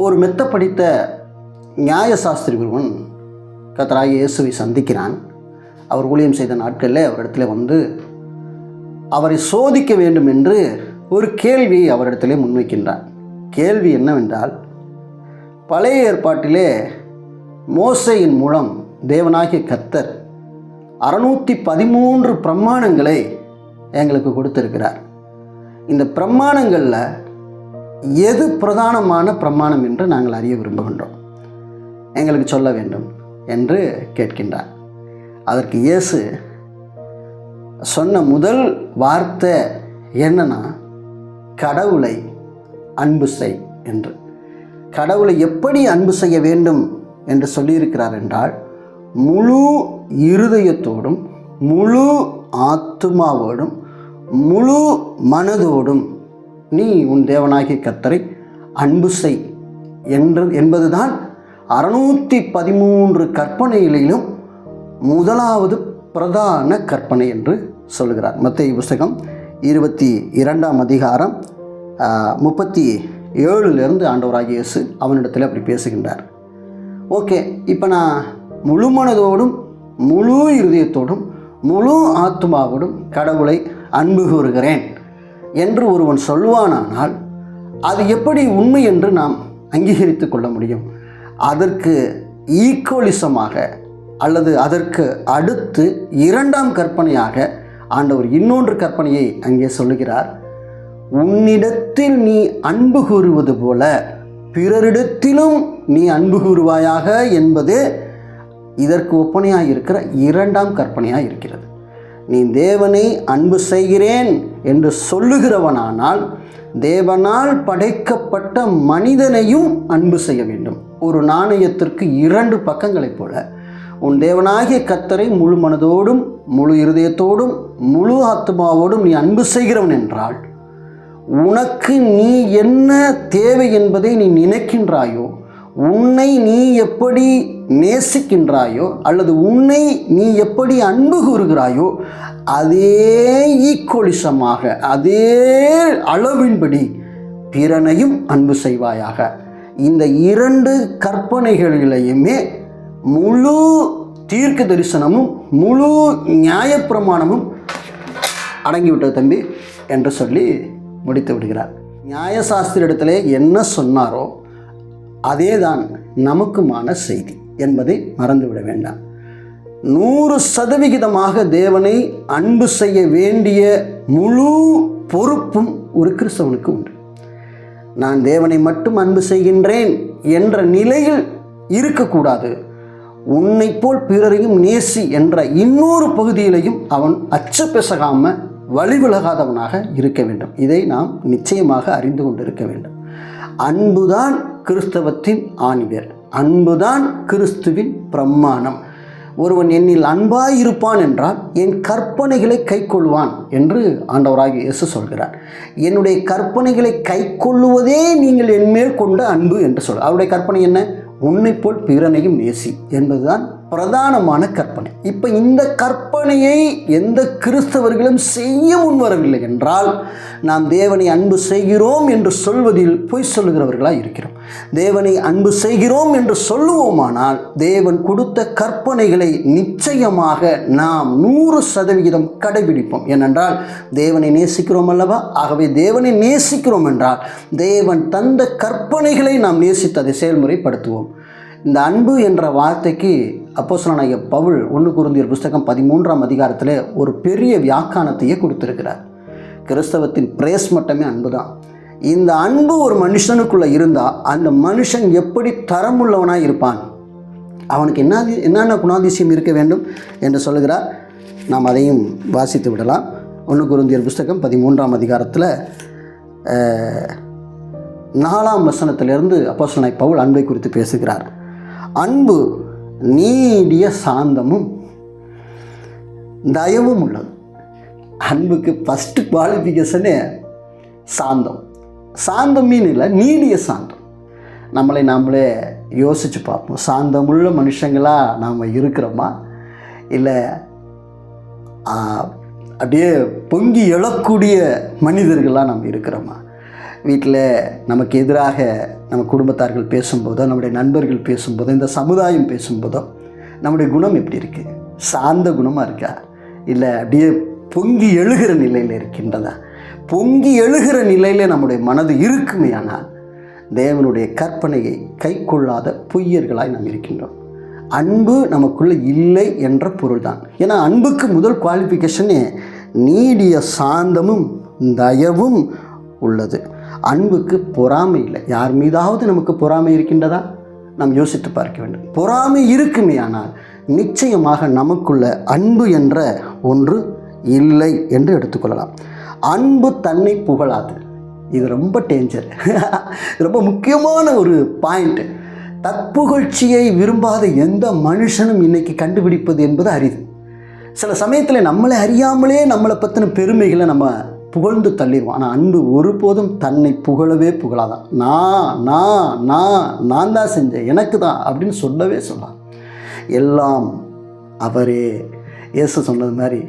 ஒரு மெத்த படித்த நியாயசாஸ்திரி ஒருவன் கர்த்தராகிய இயேசுவை சந்திக்கிறான். அவர் ஊழியம் செய்த நாட்களில் அவரிடத்துல வந்து அவரை சோதிக்க வேண்டும் என்று ஒரு கேள்வியை அவரிடத்திலே முன்வைக்கின்றார். கேள்வி என்னவென்றால், பழைய ஏற்பாட்டிலே மோசேயின் மூலம் தேவனாகிய கர்த்தர் 613 பிரமாணங்களை எங்களுக்கு கொடுத்திருக்கிறார். இந்த பிரமாணங்களில் எது பிரதானமான பிரமாணம் என்று நாங்கள் அறிய விரும்புகின்றோம், எங்களுக்கு சொல்ல வேண்டும் என்று கேட்கின்றார். அதற்கு இயேசு சொன்ன முதல் வார்த்தை என்னன்னா, கடவுளை அன்பு செய் என்று. கடவுளை எப்படி அன்பு செய்ய வேண்டும் என்று சொல்லியிருக்கிறார் என்றால், முழு இருதயத்தோடும் முழு ஆத்துமாவோடும் முழு மனதோடும் நீ உன் தேவனாகிய கர்த்தரை அன்பு செய் என்பதுதான் 613 கற்பனைகளிலும் முதலாவது பிரதான கற்பனை என்று சொல்கிறார். மத்தேயு புஸ்தகம் 22ஆம் அதிகாரம் 37 ஆண்டவராகிய இயேசு அவனிடத்தில் அப்படி பேசுகின்றார். ஓகே, இப்போ நான் முழு மனதோடும் முழு இருதயத்தோடும் முழு ஆத்மாவோடும் கடவுளை அன்பு கூறுகிறேன் என்று ஒருவன் சொல்வானானால் அது எப்படி உண்மை என்று நாம் அங்கீகரித்து கொள்ள முடியும்? அதற்கு ஈக்குவலிசமாக அல்லது அதற்கு அடுத்து இரண்டாம் கற்பனையாக ஆண்டவர் இன்னொன்று கற்பனையை அங்கே சொல்லுகிறார். உன்னிடத்தில் நீ அன்பு கூறுவது போல பிறரிடத்திலும் நீ அன்பு கூறுவாயாக என்பது இதற்கு ஒப்பனையாக இருக்கிற இரண்டாம் கற்பனையாக இருக்கிறது. நீ தேவனை அன்பு செய்கிறேன் என்று சொல்லுகிறவனானால் தேவனால் படைக்கப்பட்ட மனிதனையும் அன்பு செய்ய வேண்டும். ஒரு நாணயத்திற்கு 2 பக்கங்களைப் போல உன் தேவனாகிய கர்த்தரை முழு மனதோடும் முழு இருதயத்தோடும் முழு ஆத்மாவோடும் நீ அன்பு செய்கிறவன் என்றால், உனக்கு நீ என்ன தேவை என்பதை நீ நினைக்கின்றாயோ, உன்னை நீ எப்படி நேசிக்கின்றாயோ அல்லது உன்னை நீ எப்படி அன்பு கூறுகிறாயோ அதே ஈக்குவலிசமாக அதே அளவின்படி பிறனையும் அன்பு செய்வாயாக. இந்த 2 கற்பனைகளிலேயுமே முழு தீர்க்க தரிசனமும் முழு நியாயப்பிரமாணமும் அடங்கிவிட்டது தம்பி என்று சொல்லி முடித்து விடுகிறார். நியாயசாஸ்திரத்திலே என்ன சொன்னாரோ அதே தான் நமக்குமான செய்தி என்பதை மறந்துவிட வேண்டாம். 100% தேவனை அன்பு செய்ய வேண்டிய முழு பொறுப்பும் ஒரு கிறிஸ்தவனுக்கு உண்டு. நான் தேவனை மட்டும் அன்பு செய்கின்றேன் என்ற நிலையில் இருக்கக்கூடாது. உன்னை போல் பிறரையும் நேசி என்ற இன்னொரு பகுதியிலையும் அவன் அச்சு பெசகாமல் வழிவிலகாதவனாக இருக்க வேண்டும். இதை நாம் நிச்சயமாக அறிந்து கொண்டிருக்க வேண்டும். அன்புதான் கிறிஸ்தவத்தின் ஆணிவேர், அன்புதான் கிறிஸ்துவின் பிரமாணம். ஒருவன் என்னில் அன்பாயிருப்பான் என்றால் என் கற்பனைகளை கைக்கொள்வான் என்று ஆண்டவராகிய இயேசு சொல்கிறார். என்னுடைய கற்பனைகளை கைக்கொள்ளுவதே நீங்கள் என்மேல் கொண்ட அன்பு என்று சொல்கிறார். அவருடைய கற்பனை என்ன? உன்னை போல் பிறனையும் நேசி என்பதுதான் பிரதானமான கற்பனை. இப்போ இந்த கற்பனையை எந்த கிறிஸ்தவர்களும் செய்ய முன்வரவில்லை என்றால் நாம் தேவனை அன்பு செய்கிறோம் என்று சொல்வதில் பொய் சொல்லுகிறவர்களாக இருக்கிறோம். தேவனை அன்பு செய்கிறோம் என்று சொல்லுவோமானால் தேவன் கொடுத்த கற்பனைகளை நிச்சயமாக நாம் 100% கடைபிடிப்போம். ஏனென்றால் தேவனை நேசிக்கிறோம் அல்லவா? ஆகவே தேவனை நேசிக்கிறோம் என்றால் தேவன் தந்த கற்பனைகளை நாம் நேசித்து அதை செயல்முறைப்படுத்துவோம். இந்த அன்பு என்ற வார்த்தைக்கு அப்போஸ்தலனாகிய பவுல் 1 கொரிந்தியர் புஸ்தகம் 13ஆம் அதிகாரத்தில் ஒரு பெரிய வியாக்கியானத்தையே கொடுத்திருக்கிறார். கிறிஸ்தவத்தின் பிரேஸ் மட்டமே அன்பு தான். இந்த அன்பு ஒரு மனுஷனுக்குள்ளே இருந்தால் அந்த மனுஷன் எப்படி தரமுள்ளவனாக இருப்பான், அவனுக்கு என்னென்ன குணாதிசயம் இருக்க வேண்டும் என்று சொல்லுகிறார். நாம் அதையும் வாசித்து விடலாம். 1 கொரிந்தியர் புஸ்தகம் 13ஆம் அதிகாரத்தில் 4ஆம் வசனத்திலிருந்து அப்போஸ்தலனாகிய பவுல் அன்பை குறித்து பேசுகிறார். அன்பு நீடிய சாந்தமும் தயவும் உள்ளது. அன்புக்கு ஃபஸ்ட்டு குவாலிஃபிகேஷனே சாந்தம். சாந்தம் மீன் இல்லை, நீடிய சாந்தம். நாமளே யோசித்து பார்ப்போம். சாந்தமுள்ள மனுஷங்களாக நாம் இருக்கிறோமா, இல்லை அப்படியே பொங்கி எழக்கூடிய மனிதர்களாக நாம் இருக்கிறோமா? வீட்டில் நமக்கு எதிராக நம்ம குடும்பத்தார்கள் பேசும்போதோ, நம்முடைய நண்பர்கள் பேசும்போதோ, இந்த சமுதாயம் பேசும்போதோ நம்முடைய குணம் எப்படி இருக்குது? சார்ந்த குணமாக இருக்கா, இல்லை அப்படியே பொங்கி எழுகிற நிலையில் இருக்கின்றதா? பொங்கி எழுகிற நிலையில் நம்முடைய மனது இருக்குமே, ஆனால் தேவனுடைய கற்பனையை கை கொள்ளாத பொய்யர்களாய் நாம் இருக்கின்றோம். அன்பு நமக்குள்ளே இல்லை என்ற பொருள் தான். ஏன்னா அன்புக்கு முதல் குவாலிஃபிகேஷனே நீடிய சாந்தமும் தயவும் உள்ளது. அன்புக்கு பொறாமை இல்லை. யார் மீதாவது நமக்கு பொறாமை இருக்கின்றதா? நாம் யோசித்து பார்க்க வேண்டும். பொறாமை இருக்குமே, ஆனால் நிச்சயமாக நமக்குள்ள அன்பு என்ற ஒன்று இல்லை என்று எடுத்துக்கொள்ளலாம். அன்பு தன்னை புகழாது. இது ரொம்ப டேஞ்சர், ரொம்ப முக்கியமான ஒரு பாயிண்ட். தற்புகழ்ச்சியை விரும்பாத எந்த மனுஷனும் இன்னைக்கு கண்டுபிடிப்பது என்பது அரிது. சில சமயத்தில் நம்மளை அறியாமலே நம்மளை பற்றின பெருமைகளை நம்ம புகழ்ந்து தள்ளிடுவோம். ஆனால் அன்பு ஒருபோதும் தன்னை புகழவே புகழாதான். நான் தான் செஞ்சேன், எனக்கு தான் அப்படின்னு சொல்லவே சொல்லலாம். எல்லாம் அவரே. இயேசு சொன்னது மாதிரி,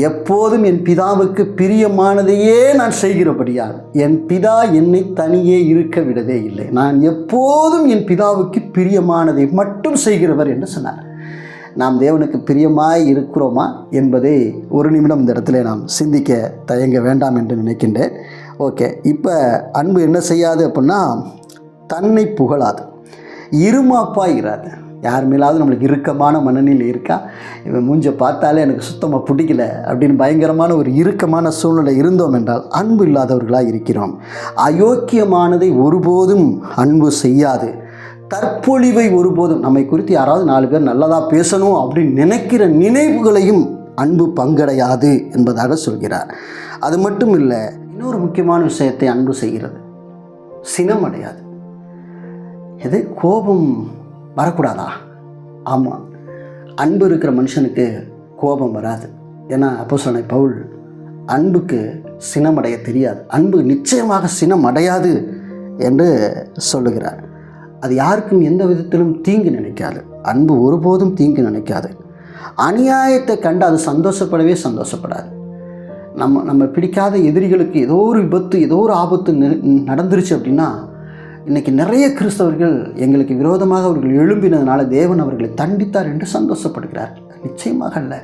எப்போதும் என் பிதாவுக்கு பிரியமானதையே நான் செய்கிறபடியால் என் பிதா என்னை தனியே இருக்க விடவே இல்லை. நான் எப்போதும் என் பிதாவுக்கு பிரியமானதை மட்டும் செய்கிறவர் என்று சொன்னார். நாம் தேவனுக்கு பிரியமாய் இருக்கிறோமா என்பதை ஒரு நிமிடம் இந்த இடத்துல நாம் சிந்திக்க தயங்க வேண்டாம் என்று நினைக்கின்றேன். ஓகே, இப்போ அன்பு என்ன செய்யாது அப்படின்னா, தன்னை புகழாது, இருமாப்பாக இராது. யார் மேலாவது நம்மளுக்கு இறுக்கமான மனநிலை இருக்கா, இவன் மூஞ்சை பார்த்தாலே எனக்கு சுத்தமாக பிடிக்கல அப்படின்னு பயங்கரமான ஒரு இறுக்கமான சூழ்நிலை இருந்தோம் என்றால் அன்பு இல்லாதவர்களாக இருக்கிறோம். அயோக்கியமானதை ஒருபோதும் அன்பு செய்யாது. தற்பொழிவை ஒருபோதும், நம்மை குறித்து யாராவது 4 பேர் நல்லதாக பேசணும் அப்படின்னு நினைக்கிற நினைவுகளையும் அன்பு பங்கடையாது என்பதாக சொல்கிறார். அது மட்டும் இல்லை, இன்னொரு முக்கியமான விஷயத்தை அன்பு செய்கிறது, சினம் அடையாது. எது, கோபம் வரக்கூடாதா? ஆமாம், அன்பு இருக்கிற மனுஷனுக்கு கோபம் வராது. ஏன்னா அப்போஸ்தலனாகிய பவுல் அன்புக்கு சினமடைய தெரியாது, அன்பு நிச்சயமாக சினம் அடையாது என்று சொல்லுகிறார். அது யாருக்கும் எந்த விதத்திலும் தீங்கு நினைக்காது. அன்பு ஒருபோதும் தீங்கு நினைக்காது. அநியாயத்தை கண்டு அது சந்தோஷப்படாது. நம்ம பிடிக்காத எதிரிகளுக்கு ஏதோ ஒரு விபத்து, ஏதோ ஒரு ஆபத்து நடந்துருச்சு அப்படின்னா, இன்றைக்கி நிறைய கிறிஸ்தவர்கள் எங்களுக்கு விரோதமாக அவர்கள் எழும்பினதுனால தேவன் அவர்களை தண்டித்தார் என்று சந்தோஷப்படுகிறார். நிச்சயமாக அல்ல.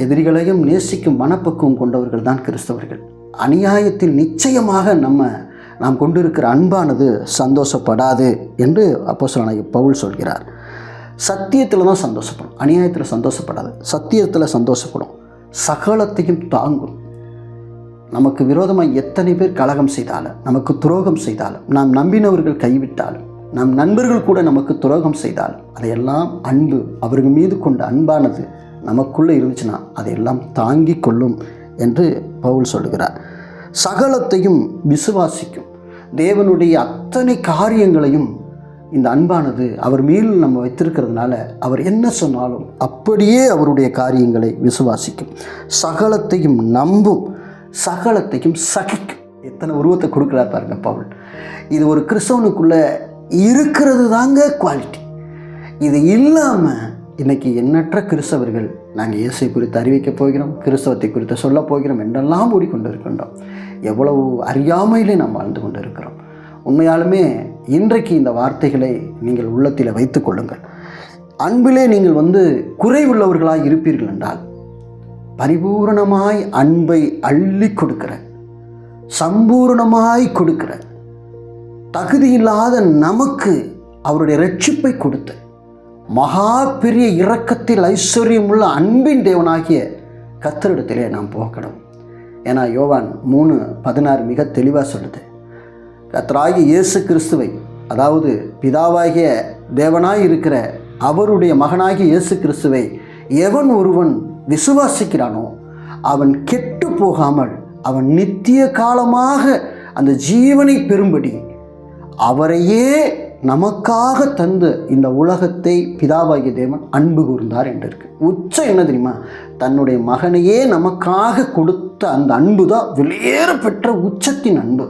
எதிரிகளையும் நேசிக்கும் மனப்பக்குவம் கொண்டவர்கள் தான் கிறிஸ்தவர்கள். அநியாயத்தில் நிச்சயமாக நாம் கொண்டிருக்கிற அன்பானது சந்தோஷப்படாது என்று அப்போஸ்தலனாகிய பவுல் சொல்கிறார். சத்தியத்தில் தான் சந்தோஷப்படும், அநியாயத்தில் சந்தோஷப்படாது. சத்தியத்தில் சந்தோஷப்படும், சகலத்தையும் தாங்கும். நமக்கு விரோதமாக எத்தனை பேர் கலகம் செய்தாலும், நமக்கு துரோகம் செய்தாலும், நாம் நம்பினவர்கள் கைவிட்டாலும், நம் நண்பர்கள் கூட நமக்கு துரோகம் செய்தாலும், அதையெல்லாம் அன்பு, அவர்கள் மீது கொண்ட அன்பானது நமக்குள்ளே இருந்துச்சுன்னா அதையெல்லாம் தாங்கி கொள்ளும் என்று பவுல் சொல்லுகிறார். சகலத்தையும் விசுவாசிக்கும். தேவனுடைய அத்தனை காரியங்களையும் இந்த அன்பானது அவர் மேல் நம்ம வைத்திருக்கிறதுனால அவர் என்ன சொன்னாலும் அப்படியே அவருடைய காரியங்களை விசுவாசிக்கும். சகலத்தையும் நம்பும், சகலத்தையும் சகிக்கும். எத்தனை உருவத்தை கொடுக்குறார் பாருங்க பவுல். இது ஒரு கிறிஸ்தவனுக்குள்ளே இருக்கிறது தாங்க குவாலிட்டி. இது இல்லாமல் இன்றைக்கி எண்ணற்ற கிறிஸ்தவர்கள் நாங்கள் இயேசை குறித்து அறிவிக்கப் போகிறோம், கிறிஸ்தவத்தை குறித்து சொல்ல போகிறோம் என்றெல்லாம் ஓடிக்கொண்டு இருக்கின்றோம். எவ்வளவு அறியாமையிலே நாம் வாழ்ந்து கொண்டு இருக்கிறோம். உண்மையாலுமே இன்றைக்கு இந்த வார்த்தைகளை நீங்கள் உள்ளத்தில் வைத்து கொள்ளுங்கள். அன்பிலே நீங்கள் குறைவுள்ளவர்களாக இருப்பீர்கள் என்றால் பரிபூரணமாய் அன்பை அள்ளி கொடுக்கிற, சம்பூர்ணமாய் கொடுக்கிற, தகுதியில்லாத நமக்கு அவருடைய ரட்சிப்பை கொடுத்து மகா பெரிய இரக்கத்தில் ஐஸ்வர்யமுள்ள அன்பின் தேவனாகிய கர்த்தரிடத்திலே நாம் போகணும். ஏன்னா யோவான் 3:16 மிக தெளிவாக சொல்லுது, கர்த்தராகிய இயேசு கிறிஸ்துவை, அதாவது பிதாவாகிய தேவனாய் இருக்கிற அவருடைய மகனாகிய இயேசு கிறிஸ்துவை எவன் ஒருவன் விசுவாசிக்கிறானோ அவன் கெட்டு போகாமல் அவன் நித்திய காலமாக அந்த ஜீவனை பெறும்படி அவரையே நமக்காக தந்து இந்த உலகத்தை பிதாவாகிய தேவன் அன்பு கூர்ந்தார் என்று இருக்கு. உச்சம் என்ன தெரியுமா? தன்னுடைய மகனையே நமக்காக கொடுத்த அந்த அன்பு தான் வெளியேற பெற்ற உச்சத்தின் அன்பு.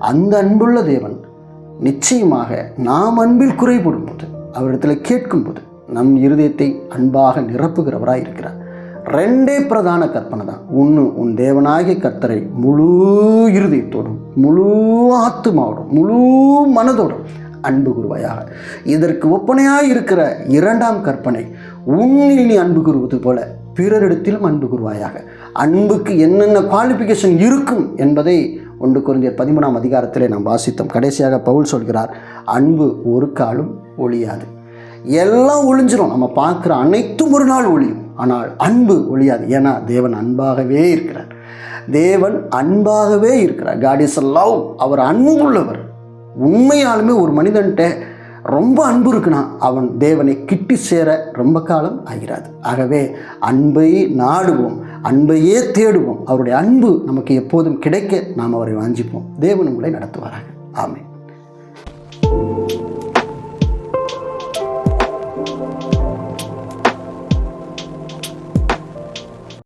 அந்த அன்புள்ள தேவன் நிச்சயமாக நாம் அன்பில் குறைபடும் போது, அவரிடத்தில் கேட்கும்போது நம் இருதயத்தை அன்பாக நிரப்புகிறவராக இருக்கிறார். 2 பிரதான கற்பனை தான். ஒன்று, உன் தேவனாகிய கர்த்தரை முழு இருதயத்தோடும் முழு ஆத்துமாவோடும் முழு மனதோடும் அன்பு கூறுவாயாக. இதற்கு ஒப்பனையாக இருக்கிற 2ஆம் கற்பனை, உன்னில் நீ அன்பு கூறுவது போல பிறரிடத்திலும் அன்பு கூறுவாயாக. அன்புக்கு என்னென்ன குவாலிஃபிகேஷன் இருக்கும் என்பதை 1 கொரிந்தியர் 13ஆம் அதிகாரத்திலே நாம் வாசித்தோம். கடைசியாக பவுல் சொல்கிறார், அன்பு ஒரு காலும் ஒழியாது. எல்லாம் ஒழிஞ்சிரும், நம்ம பார்க்குற அனைத்தும் ஒரு நாள் ஒழியும், ஆனால் அன்பு ஒழியாது. ஏன்னா தேவன் அன்பாகவே இருக்கிறார். தேவன் அன்பாகவே இருக்கிறார். God is a love. அவர் அன்புள்ளவர். உண்மையாலுமே ஒரு மனிதன்கிட்ட ரொம்ப அன்பு இருக்குன்னா அவன் தேவனை கிட்டி சேர ரொம்ப காலம் ஆகிறாது. ஆகவே அன்பை நாடுவோம், அன்பையே தேடுவோம். அவருடைய அன்பு நமக்கு எப்போதும் கிடைக்க நாம் அவரை வாஞ்சிப்போம். தேவன் உங்களை நடத்துவாராக. ஆமென்.